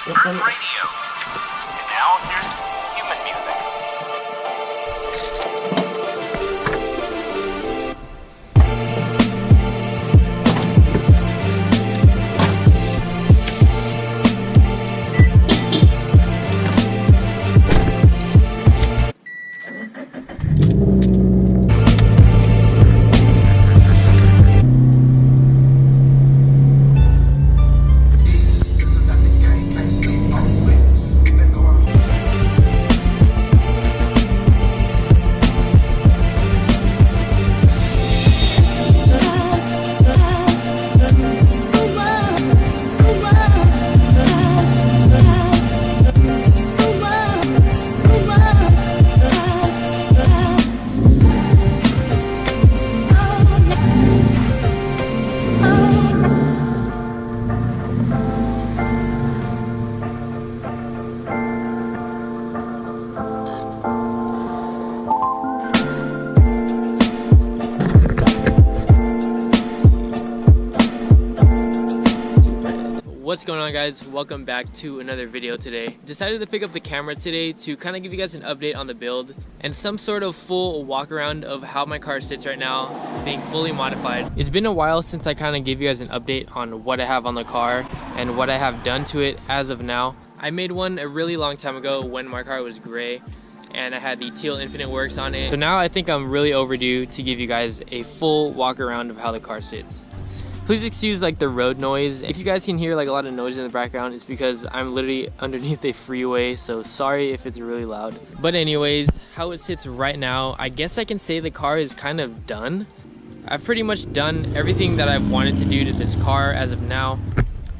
Earth Radio. And now here's human music. What's going on, guys? Welcome back to another video today. Decided to pick up the camera today to kind of give you guys an update on the build and some sort of full walk around of how my car sits right now being fully modified. It's been a while since I kind of gave you guys an update on what I have on the car and what I have done to it as of now. I made one a really long time ago when my car was gray and I had the teal infinite works on it. So now I think I'm really overdue to give you guys a full walk around of how the car sits. Please excuse like the road noise. If you guys can hear like a lot of noise in the background, it's because I'm literally underneath a freeway, so sorry if it's really loud. But anyways, how it sits right now, I guess I can say the car is kind of done. I've pretty much done everything that I've wanted to do to this car as of now.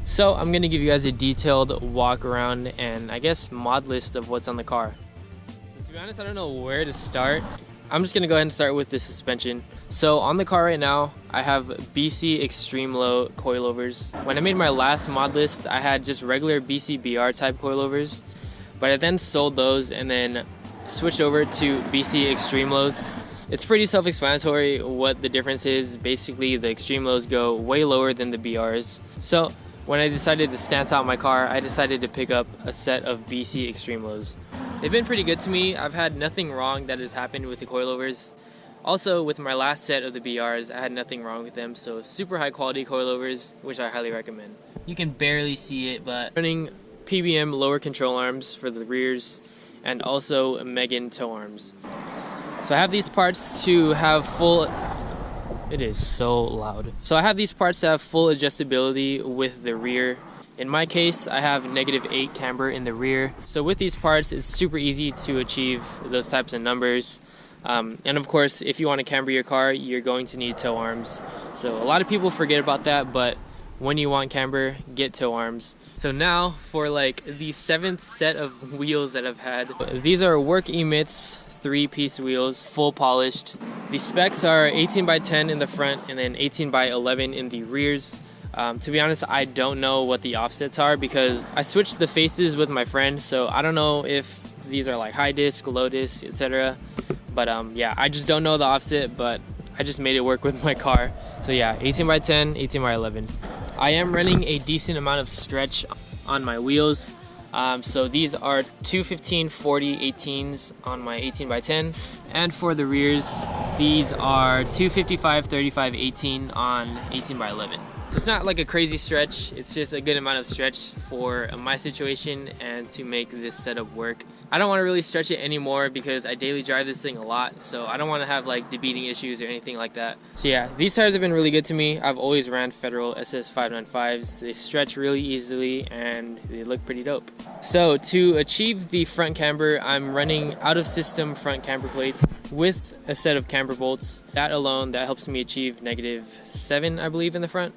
So I'm gonna give you guys a detailed walk around and I guess mod list of what's on the car. So to be honest, I don't know where to start. I'm just gonna go ahead and start with the suspension. So on the car right now, I have BC Extreme Low coilovers. When I made my last mod list, I had just regular BC BR type coilovers, but I then sold those and then switched over to BC Extreme Lows. It's pretty self-explanatory what the difference is. Basically, the Extreme Lows go way lower than the BRs. So when I decided to stance out my car, I decided to pick up a set of BC Extreme Lows. They've been pretty good to me. I've had nothing wrong that has happened with the coilovers. Also, with my last set of the BRs, I had nothing wrong with them, so super high quality coilovers, which I highly recommend. You can barely see it, but running PBM lower control arms for the rears, and also Megan toe arms. So I have these parts to have full... It is so loud. So I have these parts to have full adjustability with the rear. In my case, I have -8 camber in the rear. So with these parts, it's super easy to achieve those types of numbers. And of course, if you want to camber your car, you're going to need toe arms. So a lot of people forget about that, but when you want camber, get toe arms. So now for like the 7th set of wheels that I've had. These are work Emitz 3-piece wheels, full polished. The specs are 18x10 in the front and then 18x11 in the rears. To be honest, I don't know what the offsets are because I switched the faces with my friend, so I don't know if these are like high disc, low disc, etc. But yeah, I just don't know the offset, but I just made it work with my car. So yeah, 18x10, 18x11. I am running a decent amount of stretch on my wheels. So these are 215/40 18s on my 18x10. And for the rears, these are 255/35 18 on 18x11. So it's not like a crazy stretch, it's just a good amount of stretch for my situation and to make this setup work. I don't want to really stretch it anymore because I daily drive this thing a lot, so I don't want to have like debeating issues or anything like that. So yeah, these tires have been really good to me. I've always ran Federal SS 595s. They stretch really easily and they look pretty dope. So to achieve the front camber, I'm running out of system front camber plates with a set of camber bolts. That alone, that helps me achieve -7, I believe, in the front.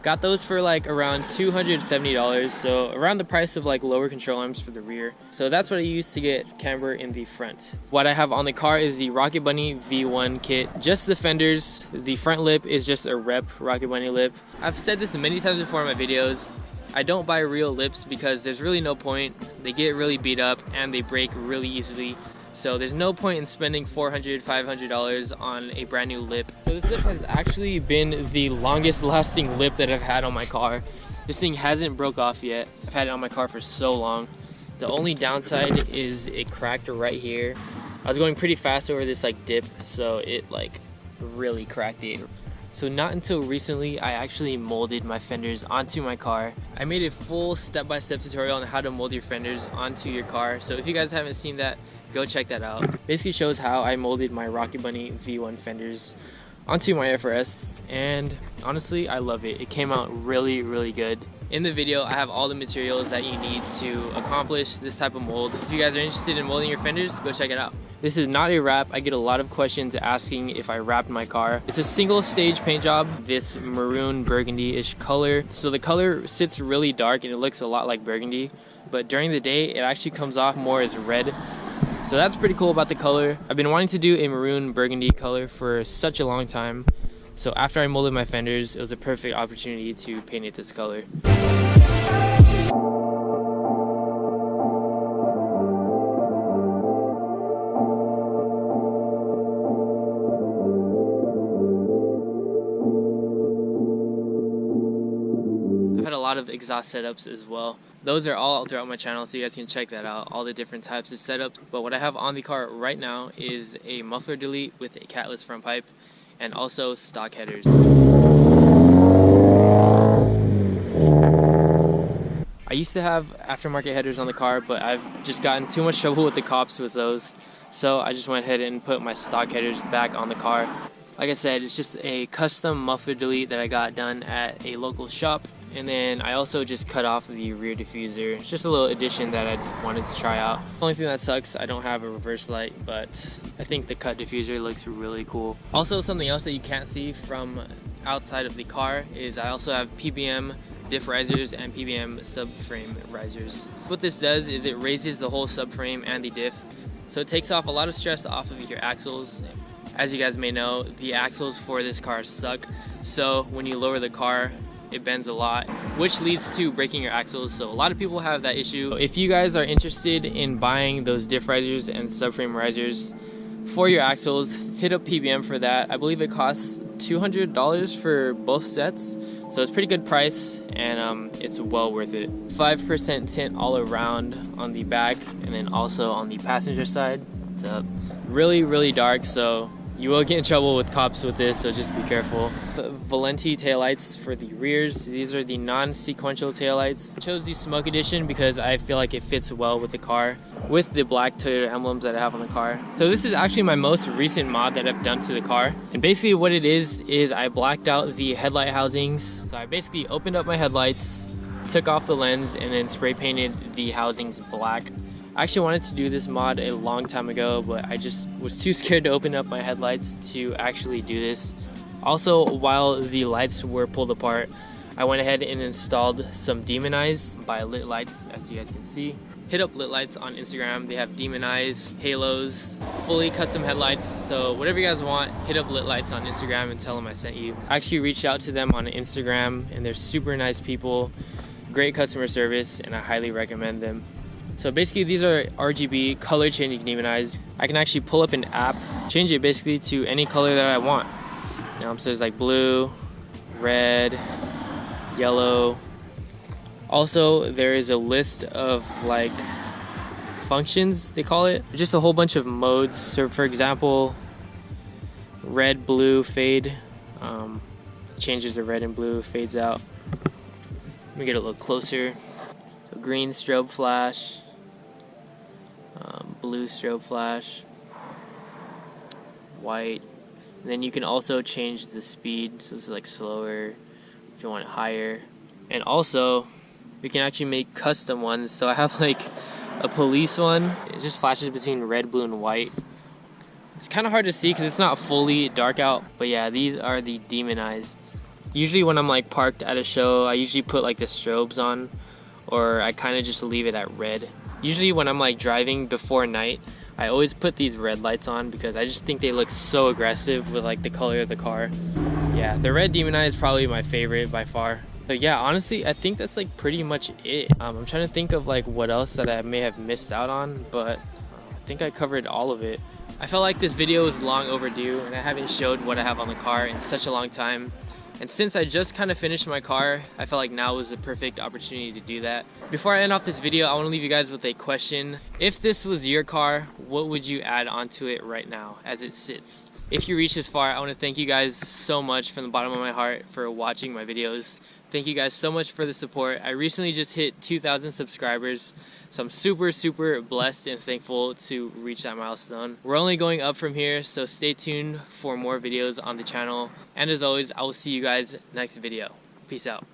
Got those for like around $270, so around the price of like lower control arms for the rear. So that's what I use to get camber in the front. What I have on the car is the Rocket Bunny V1 kit. Just the fenders. The front lip is just a rep Rocket Bunny lip. I've said this many times before in my videos. I don't buy real lips because there's really no point. They get really beat up and they break really easily. So there's no point in spending $400, $500 on a brand new lip. So this lip has actually been the longest lasting lip that I've had on my car. This thing hasn't broke off yet. I've had it on my car for so long. The only downside is it cracked right here. I was going pretty fast over this like dip, so it like really cracked it. So not until recently I actually molded my fenders onto my car. I made a full step-by-step tutorial on how to mold your fenders onto your car. So if you guys haven't seen that, go check that out. Basically shows how I molded my Rocket Bunny V1 fenders onto my FRS, and honestly I love it. It came out really, really good. In the video I have all the materials that you need to accomplish this type of mold. If you guys are interested in molding your fenders, go check it out. This is not a wrap. I get a lot of questions asking if I wrapped my car. It's a single stage paint job, this maroon burgundy-ish color. So the color sits really dark and it looks a lot like burgundy, but during the day it actually comes off more as red. So that's pretty cool about the color. I've been wanting to do a maroon burgundy color for such a long time. So after I molded my fenders, it was a perfect opportunity to paint it this color. I've had a lot of exhaust setups as well. Those are all throughout my channel, so you guys can check that out, all the different types of setups. But what I have on the car right now is a muffler delete with a catless front pipe and also stock headers. I used to have aftermarket headers on the car, but I've just gotten too much trouble with the cops with those, so I just went ahead and put my stock headers back on the car. Like I said, it's just a custom muffler delete that I got done at a local shop. And then I also just cut off the rear diffuser. It's just a little addition that I wanted to try out. The only thing that sucks, I don't have a reverse light, but I think the cut diffuser looks really cool. Also, something else that you can't see from outside of the car is I also have PBM diff risers and PBM subframe risers. What this does is it raises the whole subframe and the diff, so it takes off a lot of stress off of your axles. As you guys may know, the axles for this car suck, so when you lower the car, it bends a lot, which leads to breaking your axles. So a lot of people have that issue. If you guys are interested in buying those diff risers and subframe risers for your axles, hit up PBM for that. I believe it costs $200 for both sets, so it's a pretty good price, and it's well worth it. 5% tint all around on the back, and then also on the passenger side. It's really, really dark, so you will get in trouble with cops with this, so just be careful. Valenti taillights for the rears. These are the non-sequential taillights. I chose the smoke edition because I feel like it fits well with the car, with the black Toyota emblems that I have on the car. So this is actually my most recent mod that I've done to the car. And basically what it is I blacked out the headlight housings. So I basically opened up my headlights, took off the lens, and then spray painted the housings black. I actually wanted to do this mod a long time ago, but I just was too scared to open up my headlights to actually do this. Also, while the lights were pulled apart, I went ahead and installed some Demon Eyes by Lit Lights, as you guys can see. Hit up Lit Lights on Instagram. They have Demon Eyes, halos, fully custom headlights. So whatever you guys want, hit up Lit Lights on Instagram and tell them I sent you. I actually reached out to them on Instagram, and they're super nice people, great customer service, and I highly recommend them. So basically these are RGB color changing Demon Eyes. I can actually pull up an app, change it basically to any color that I want. So there's like blue, red, yellow. Also, there is a list of like functions, they call it. Just a whole bunch of modes. So for example, red, blue, fade. Changes the red and blue, fades out. Let me get a little closer. So green, strobe flash. Blue, strobe flash. White. And then you can also change the speed, so this is like slower if you want it higher. And also, we can actually make custom ones. So I have like a police one. It just flashes between red, blue, and white. It's kind of hard to see because it's not fully dark out. But yeah, these are the Demon Eyes. Usually when I'm like parked at a show, I usually put like the strobes on, or I kind of just leave it at red. Usually when I'm like driving before night, I always put these red lights on because I just think they look so aggressive with like the color of the car. Yeah, the red Demon Eye is probably my favorite by far. But yeah, honestly, I think that's like pretty much it. I'm trying to think of like what else that I may have missed out on, but I think I covered all of it. I felt like this video was long overdue and I haven't showed what I have on the car in such a long time. And since I just kind of finished my car, I felt like now was the perfect opportunity to do that. Before I end off this video, I want to leave you guys with a question. If this was your car, what would you add onto it right now as it sits? If you reach this far, I want to thank you guys so much from the bottom of my heart for watching my videos. Thank you guys so much for the support. I recently just hit 2,000 subscribers, so I'm super blessed and thankful to reach that milestone. We're only going up from here, so stay tuned for more videos on the channel. And as always, I will see you guys next video. Peace out.